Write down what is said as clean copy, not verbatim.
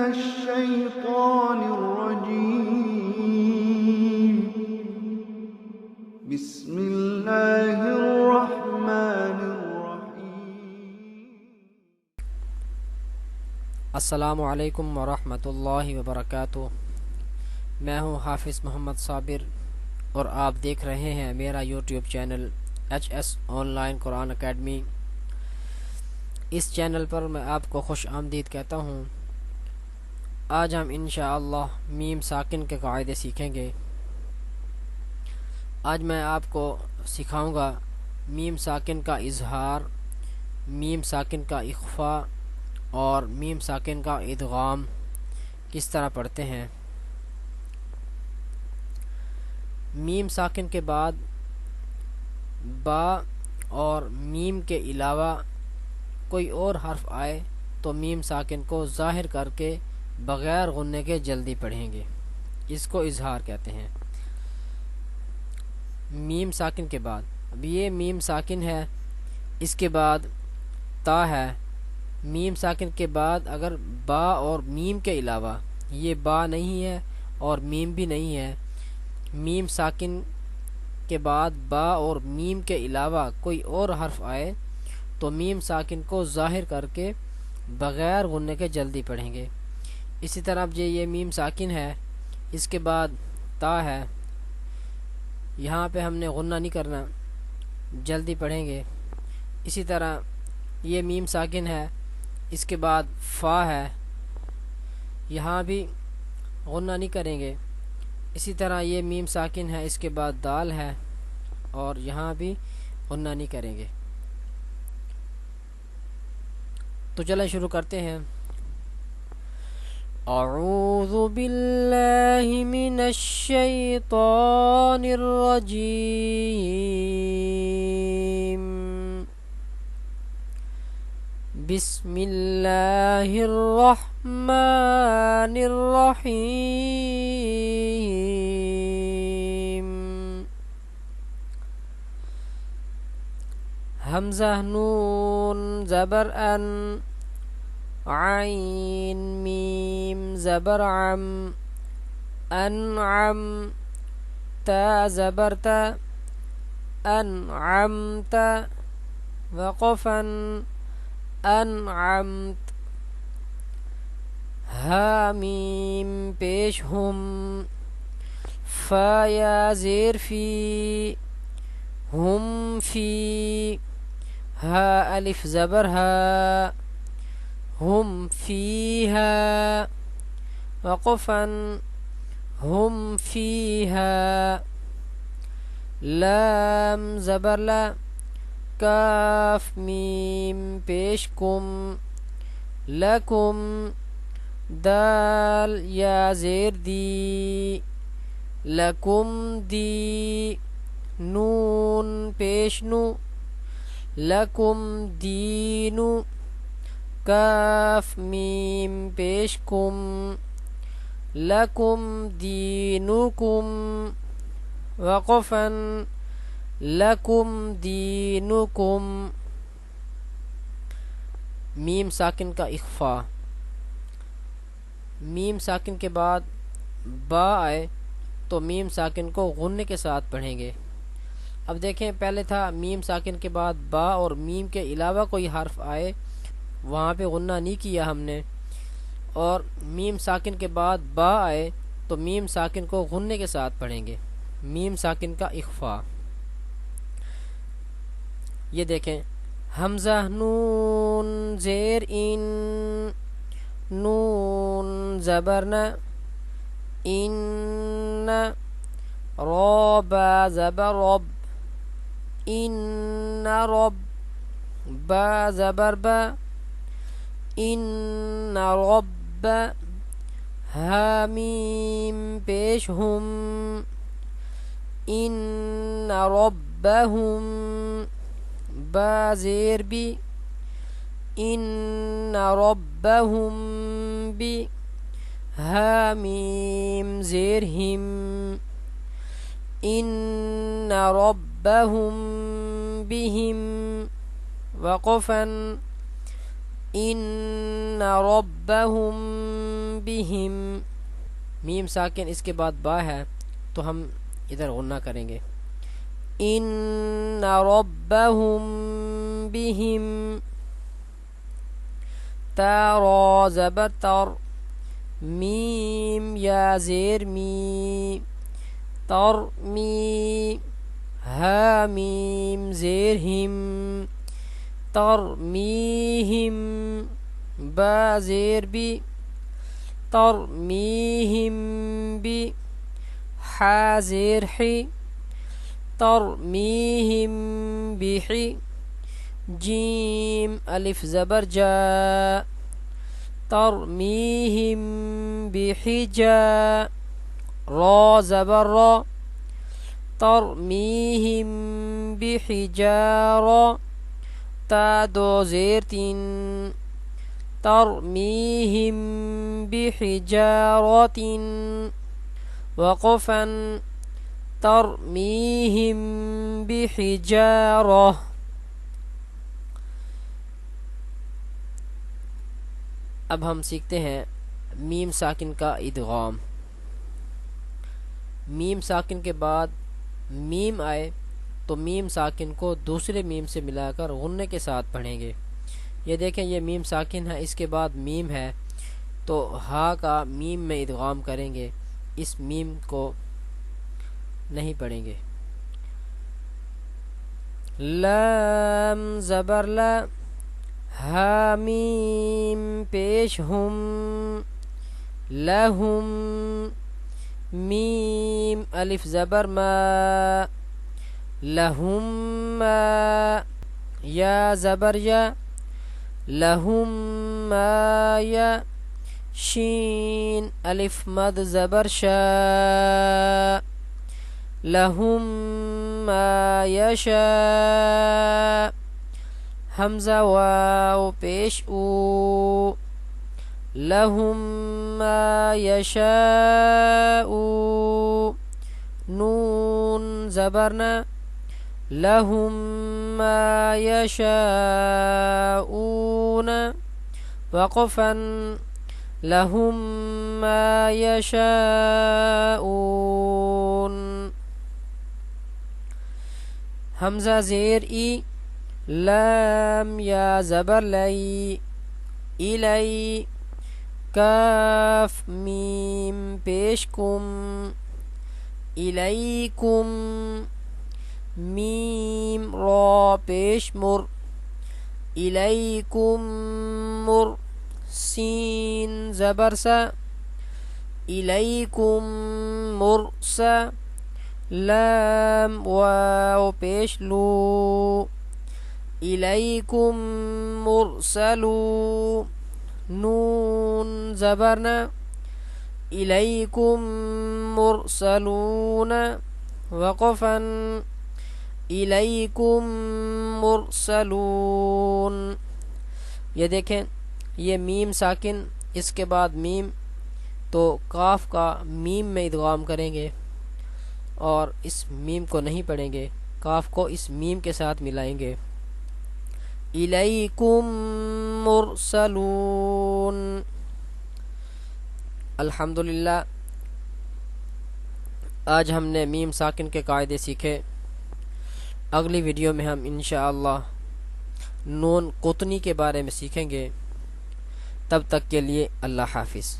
الشيطان الرجيم بسم الله الرحمن الرحيم. السلام علیکم ورحمۃ اللہ وبرکاتہ. میں ہوں حافظ محمد صابر اور آپ دیکھ رہے ہیں میرا YouTube channel HS Online قرآن اکیڈمی. اس چینل پر میں آپ کو خوش آمدید کہتا ہوں. آج ہم انشاءاللہ میم ساکن کے قاعدے سیکھیں گے. آج میں آپ کو سکھاؤں گا میم ساکن کا اظہار، میم ساکن کا اخفا اور میم ساکن کا ادغام کس طرح پڑھتے ہیں. میم ساکن کے بعد با اور میم کے علاوہ کوئی اور حرف آئے تو میم ساکن کو ظاہر کر کے بغیر غننے کے جلدی پڑھیں گے. اس کو اظہار کہتے ہیں. میم ساکن کے بعد اب یہ میم ساکن ہے، اس کے بعد تا ہے. میم ساکن کے بعد اگر با اور میم کے علاوہ، یہ با نہیں ہے اور میم بھی نہیں ہے، میم ساکن کے بعد با اور میم کے علاوہ کوئی اور حرف آئے تو میم ساکن کو ظاہر کر کے بغیر غننے کے جلدی پڑھیں گے. اسی طرح یہ میم ساکن ہے، اس کے بعد تا ہے، یہاں پہ ہم نے غنہ نہیں کرنا، جلدی پڑھیں گے. اسی طرح یہ میم ساکن ہے، اس کے بعد فا ہے، یہاں بھی غنہ نہیں کریں گے. اسی طرح یہ میم ساکن ہے، اس کے بعد دال ہے اور یہاں بھی غنہ نہیں کریں گے. تو چلیں شروع کرتے ہیں. اعوذ باللہ من الشیطان الرجیم بسم اللہ الرحمن الرحیم. حمزہ نون زبر ان، عین میم زبر عم، انعم تا زبر تا، انعمت وقفا انعمت. حامیم پیش ہم، فا یا زیر فی، ہم فی. ہا الف زبر ہا، ہم فیہا. وقفا ہم فیہا. لام زبر لا، کاف میم پیش کم، لکم. دال یا زیر دی، لکم دی. نون پیش نو، لکم دینو. کاف میم پیش کم، لکم دینکم. وقفا لکم دینکم. میم ساکن کا اخفا. میم ساکن کے بعد با آئے تو میم ساکن کو غننے کے ساتھ پڑھیں گے. اب دیکھیں، پہلے تھا میم ساکن کے بعد با اور میم کے علاوہ کوئی حرف آئے، وہاں پہ غنہ نہیں کیا ہم نے. اور میم ساکن کے بعد با آئے تو میم ساکن کو غننے کے ساتھ پڑھیں گے. میم ساکن کا اخفا. یہ دیکھیں، حمزہ نون زیر ان، نون زبرنا، ان. با زبر رب، ان رب. با زبر با، ان رب. حامیم پیش ہم، ان ربہم. با زیر بی، ان ربہم بی. حامیم زیر ہم، ان ربہم بہم. وقفا ان ربهم بہم میم ساکن اس کے بعد با ہے تو ہم ادھر غنہ کریں گے ان ربہم بہم تا را زبر تر میم یا زیر می تر می ہا میم زیر ہم ترمیہم با زیر بی ترمیہم بی حا زیر حی ترمیہم بحی جیم الف زبر جا ترمیہم بحجا را زبر را ترمیہم بحجارا تا دو زیر تین ترمیہم بحجارت وقفا ترمیہم بحجارہ. اب ہم سیکھتے ہیں میم ساکن کا ادغام. میم ساکن کے بعد میم آئے تو میم ساکن کو دوسرے میم سے ملا کر غنّے کے ساتھ پڑھیں گے. یہ دیکھیں یہ میم ساکن ہے, اس کے بعد میم ہے تو ہا کا میم میں ادغام کریں گے, اس میم کو نہیں پڑھیں گے. لام زبر لا ہا میم پیش ہم لہم میم الف زبر ما لہم ما یا زبر یا لہم ما یا شین الف مد زبر شا لہم ما یشا حمزہ واو پیش او لہم ما یشاء نون زبرنا لہم ما یشاءون وقفا لہم ما یشاءون حمزہ زیر ای لام یا زبر لئی الی کاف میم پیش کم الیکم میم را پیش مر الیکم مر سین زبر سا الیکم مرسا لام واو پیش لو الیکم مرسلو نون زبرنا الیکم مرسلون وقفا الیکم مرسلون. یہ دیکھیں یہ میم ساکن اس کے بعد میم تو کاف کا میم میں ادغام کریں گے اور اس میم کو نہیں پڑھیں گے, کاف کو اس میم کے ساتھ ملائیں گے. الیکم مرسلون. الحمدللہ آج ہم نے میم ساکن کے قاعدے سیکھے. اگلی ویڈیو میں ہم انشاءاللہ نون قطنی کے بارے میں سیکھیں گے. تب تک کے لیے اللہ حافظ.